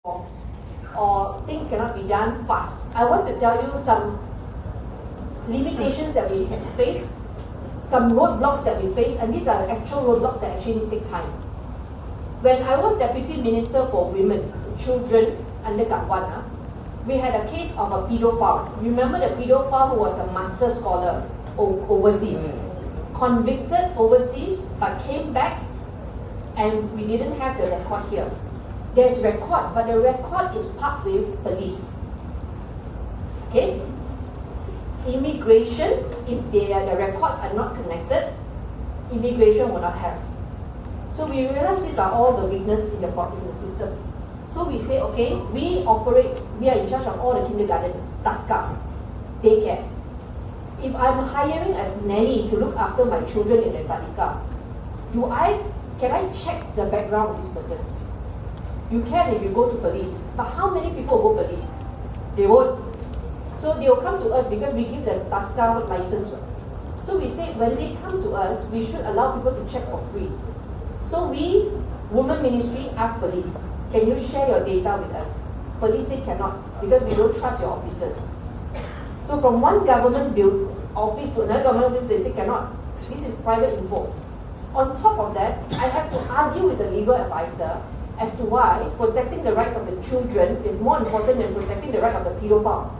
forms or things cannot be done fast. I want to tell you some limitations that we face, some roadblocks that we face, and these are actual roadblocks that actually take time. When I was Deputy Minister for Women, Children under Katwan, we had a case of a pedophile. Remember the pedophile who was a master scholar overseas, convicted overseas, but came back, and we didn't have the record here. There's record, but the record is parked with police. Okay? Immigration, if the records are not connected, immigration will not have. So we realize these are all the weaknesses in the system. So we say, okay, we are in charge of all the kindergartens, TASCA, daycare. If I'm hiring a nanny to look after my children in the Tadika, can I check the background of this person? You can if you go to police, but how many people go police? They won't. So they will come to us because we give the TASCA license. So we say when they come to us, we should allow people to check for free. So we, Women Ministry, ask police, can you share your data with us? Police say cannot because we don't trust your officers. So from one government office to another government office, they say cannot. This is private info. On top of that, I have to argue with the legal advisor as to why protecting the rights of the children is more important than protecting the right of the pedophile.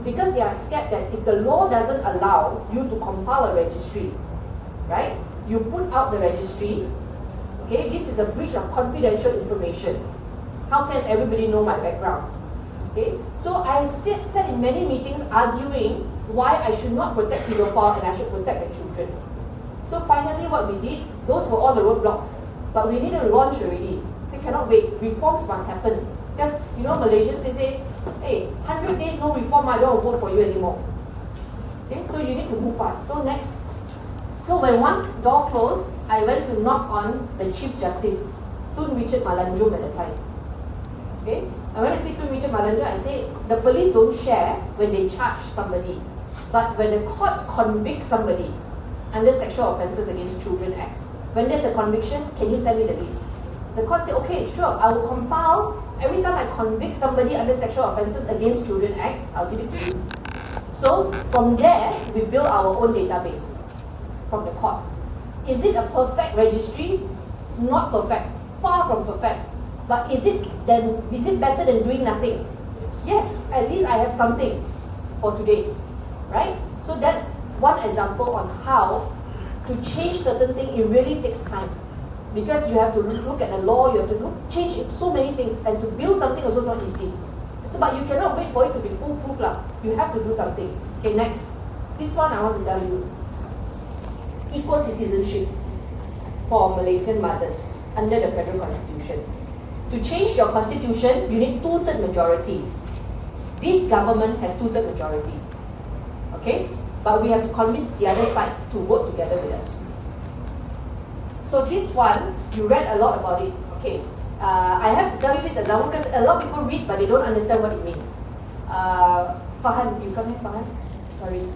Because they are scared that if the law doesn't allow you to compile a registry, right? You put out the registry, okay, this is a breach of confidential information. How can everybody know my background? Okay, so I sat in many meetings arguing why I should not protect pedophile and I should protect the children. So finally what we did, those were all the roadblocks. But we need to launch already. So cannot wait. Reforms must happen. Because, Malaysians, they say, hey, 100 days no reform, I don't vote for you anymore. Okay, so you need to move fast. So next. So when one door closed, I went to knock on the Chief Justice, Tun Richard Malanjum at the time. Okay? I went to see Tun Richard Malanjum, I say, the police don't share when they charge somebody. But when the courts convict somebody under Sexual Offences Against Children Act, when there's a conviction, can you send me the list? The court said, okay, sure, I will compile. Every time I convict somebody under Sexual Offences Against Children Act, I'll give it to you. So from there, we build our own database from the courts. Is it a perfect registry? Not perfect. Far from perfect. But is it better than doing nothing? Yes, at least I have something for today. Right? So that's one example on how to change certain things. It really takes time. Because you have to look at the law, you have to change so many things, and to build something also not easy. So, but you cannot wait for it to be foolproof. You have to do something. Okay, next. This one I want to tell you. Equal citizenship for Malaysian mothers under the Federal Constitution. To change your constitution, you need 2/3 majority. This government has 2/3 majority. Okay? But we have to convince the other side to vote together with us. So this one, you read a lot about it. Okay, I have to tell you this example because a lot of people read but they don't understand what it means. Fahan, you come here, Fahan. Sorry.